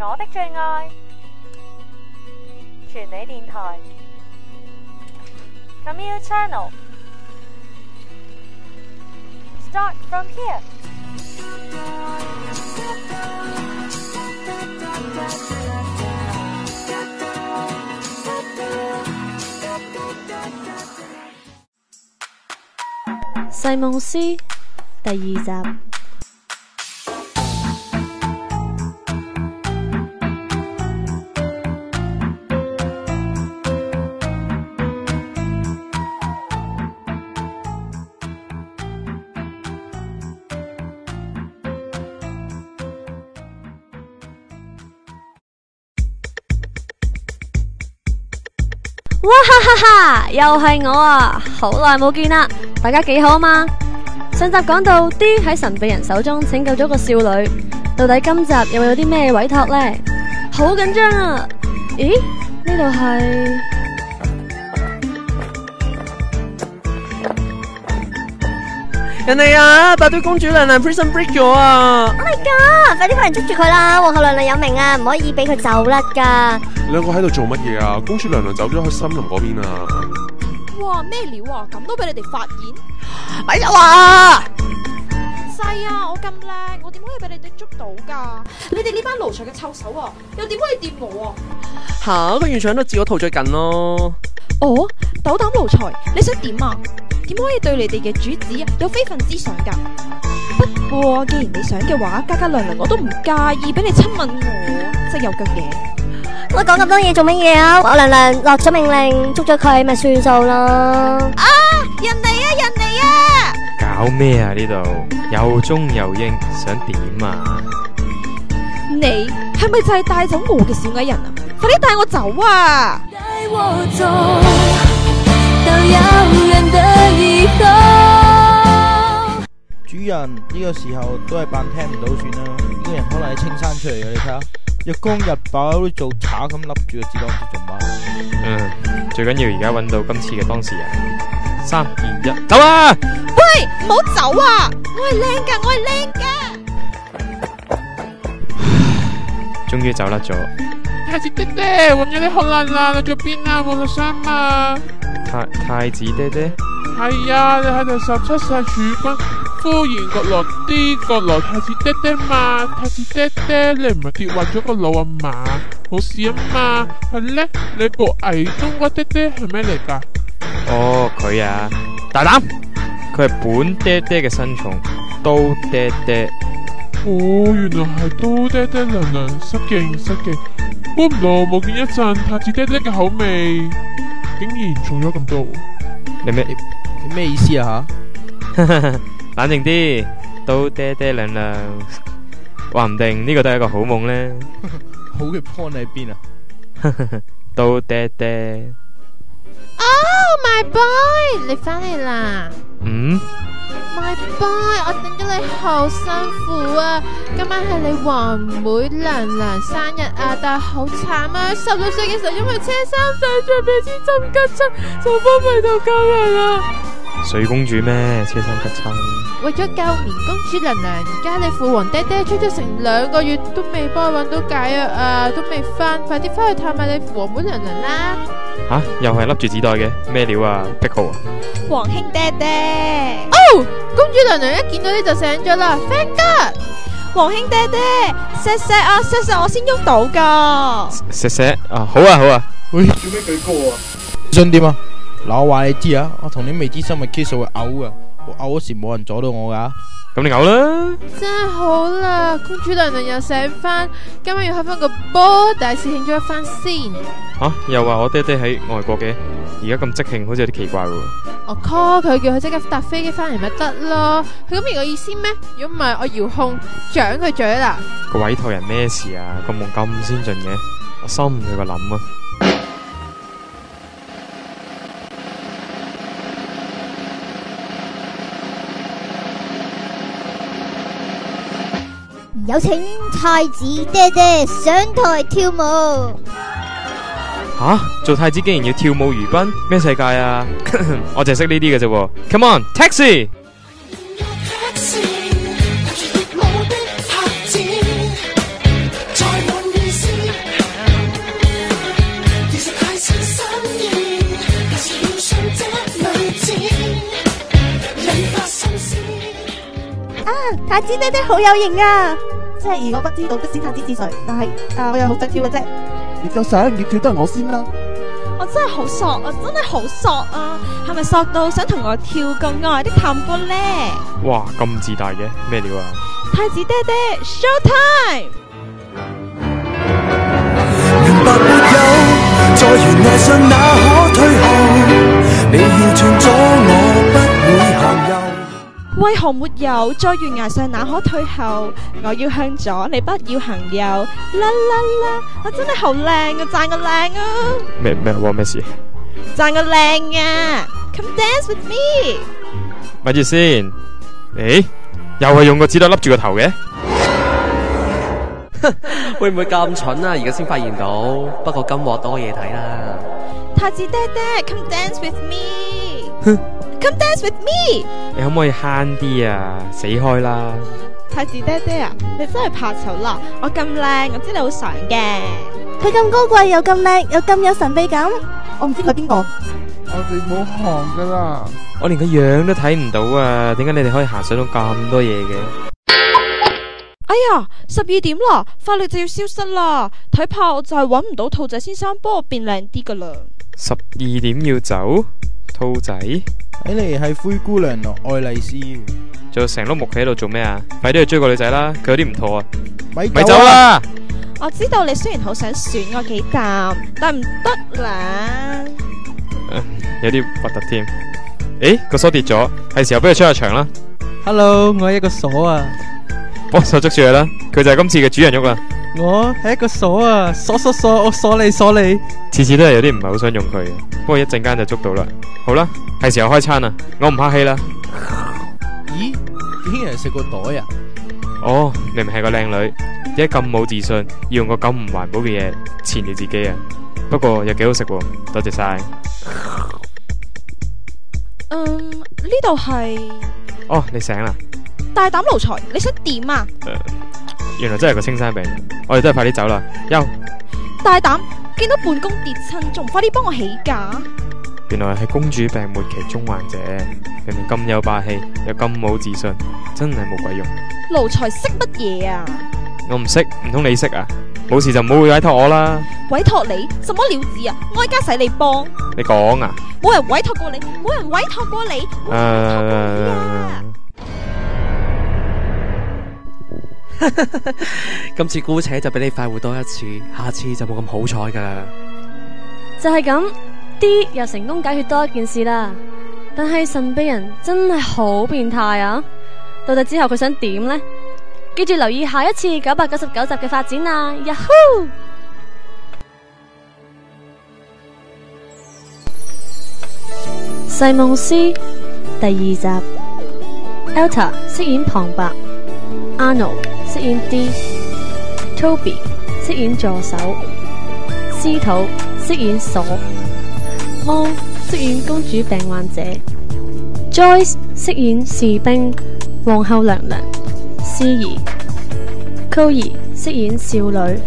我的最愛全理電台 Commute Channel Start from here。細夢師第二集。哇哈哈哈！又係我啊，好耐冇見啦，大家幾好啊嘛？上集講到 D 喺神秘人手中拯救咗個少女，到底今集又有啲咩委託呢？好緊張啊！咦？呢度係人哋啊，白堆公主娘娘 prison break 咗啊 ！Oh my god！ 快啲派人捉住佢啦！皇后娘娘有名啊，唔可以俾佢走甩噶。兩個喺度做乜嘢啊？公主娘娘走咗去森林嗰邊啊！哇，咩料啊？咁都俾你哋發現？咪有啊！細啊，我咁靚，我點可以俾你哋捉到噶？你哋呢班奴才嘅臭手啊，又點可以掂我啊？吓，佢完全喺度自我陶醉緊咯。哦，斗膽奴才，你想點啊？點可以對你哋嘅主子有非分之想噶？不過既然你想嘅話，家家娘娘我都唔介意俾你親吻我，真係有腳嘅。我講咁多嘢做乜嘢啊？我娘娘落咗命令，捉咗佢咪算數咯。啊！人嚟啊！人嚟啊！搞咩啊？呢度又中又英，想點啊？你係咪就係帶走我嘅小矮人啊？快啲帶我走啊！帶我走到遙遠的以後。主人呢個時候都係扮聽唔到算啦，呢個人可能係青山出嚟嘅，你睇下。日光日飽都做賊咁笠住個子彈做乜？最緊要而家揾到今次嘅當事人。3、2、1，走啊！喂，唔好走啊！我係靚噶，我係靚噶。終於走甩咗。太子爹爹，揾咗你好耐啦，你做邊啊？冇落山嘛？太子爹爹？係啊，你喺度17世儲君。敷衍閣落啲閣落太子爹爹嘛，太子爹爹你唔係跌壞咗個腦啊嘛，冇事啊嘛，係咧你部矮冬瓜爹爹係咩嚟噶？哦，佢啊，大膽，佢係本爹爹嘅新寵，刀爹爹。哦，原來係刀爹爹娘娘，失敬失敬，估唔到冇見一陣太子爹爹嘅口味，竟然重咗咁多。你咩意思啊吓？冷靜啲，刀爹爹娘娘，話唔定呢個都係一個好夢咧。好嘅 point 喺邊啊？刀爹爹。Oh my boy， 你翻嚟啦？My boy， 我等咗你好辛苦啊！今晚係你皇妹娘娘生日啊，但係好慘啊！16歲嘅時候因為車衫上着俾支針吉親，就昏迷到今日啦。水公主咩？車衫吉親。為咗救棉公主娘娘，而家你父皇爹爹出咗成2個月都未幫我搵到解藥啊，都未翻，快啲翻去探下你父皇妹娘娘啦！吓，又係笠住紙袋嘅咩料啊？癖好啊！皇兄爹爹，哦，公主娘娘一見到你就醒咗啦 ，thank God！皇兄爹爹，錫啊，錫我先喐到噶。錫啊，好啊好啊。喂，做咩舉高啊？想點啊？嗱，我話你知啊，我同啲未知生物 kiss 會嘔噶，我嘔嗰時冇人阻到我噶。咁你嘔啦！真係好啦，公主娘娘又醒翻，今晚要開翻個波，大肆慶祝一番先。吓，又話我爹爹喺外國嘅，而家咁即興，好似有啲奇怪喎。我 call 佢，叫佢即刻搭飛機翻嚟咪得咯。佢咁明個意思咩？如果唔係，我遙控掌佢嘴啦。個委託人咩事啊？個夢咁先進嘅，我心佢個諗啊！有請太子爹爹上台跳舞。吓，做太子竟然要跳舞娛賓，咩世界啊？我淨係識呢啲嘅啫。Come on, taxi！太子爹爹好有型啊！即係如果不知道的士太子是誰，但係我又好想跳嘅啫。你就想要跳得我先啦。我真係好索啊，真係好索啊！係咪索到想同我跳個愛的探戈呢？哇，咁自大嘅咩料啊？太子爹爹 ，show time！明白沒有，在懸崖上哪可退後？你要斷咗我不會行右。為何沒有在懸崖上哪可退後？我要向左，你不要行右。啦啦啦！我真係好靚啊，讚個靚啊！咩事？讚個靚啊 ！Come dance with me！咪住先，誒，又係用個紙袋笠住個頭嘅？會唔會咁蠢啊？而家先發現到，不過今鑊多嘢睇啦。太子爹爹 ，Come dance with me！Come dance with me！你可唔可以慳啲啊？死開啦！太子爹爹啊，你真係怕醜啦！我咁靚，我知你好想嘅。佢咁高貴又咁靚又咁有神秘感，我唔知佢邊個。我哋冇行噶啦。我連個樣都睇唔到啊！點解你哋可以行上到咁多嘢嘅？哎呀，12點啦，快樂就要消失啦！睇怕我就係搵唔到兔仔先生幫我變靚啲噶啦。12點要走，兔仔？睇嚟係灰姑娘咯，愛麗絲。仲有成碌木企喺度做咩啊？快啲去追個女仔啦！佢有啲唔妥啊！咪走啦！我知道你雖然好想選我幾啖，但唔得啦。有啲核突添。誒，個鎖跌咗，係時候俾佢出下場啦。Hello， 我係一個鎖啊！幫手捉住佢啦，佢就係今次嘅主人翁啦。我係一個鎖啊，鎖，我鎖你。次次都係有啲唔係好想用佢嘅，不過一陣間就捉到啦。好啦，係時候開餐啦，我唔客氣啦。咦，竟然係食個袋啊！哦，明明係個靚女，點解咁冇自信，要用個咁唔環保嘅嘢纏住自己啊？不過又幾好食喎，多謝晒。呢度係。哦，你醒啦？大膽奴才，你想點啊？原來真係個青山病人，我哋都係快啲走啦。休！大膽，見到本宮跌親，仲唔快啲幫我起價？原來係公主病末期中患者，明明咁有霸氣，又咁冇自信，真係冇鬼用。奴才識乜嘢啊？我唔識，唔通你識啊？冇事就唔好委託我啦。委託你？什麼料子啊？哀家使你幫。你講啊？冇人委託過你，冇人委託過你。今次姑且就俾你快活多一次，下次就冇咁好彩噶啦。就係咁，D 又成功解決多一件事啦。但係神秘人真係好變態啊！到底之後佢想點呢？記住留意下一次999集嘅發展啊！Yahoo！細夢師第2集 ，Elta 飾演旁白 ，Arnold 飾演 D，Toby 飾演助手，司徒飾演鎖，貓飾演公主病患者 ，Joyce 飾演士兵皇后娘娘，司儀 Chloe 飾演少女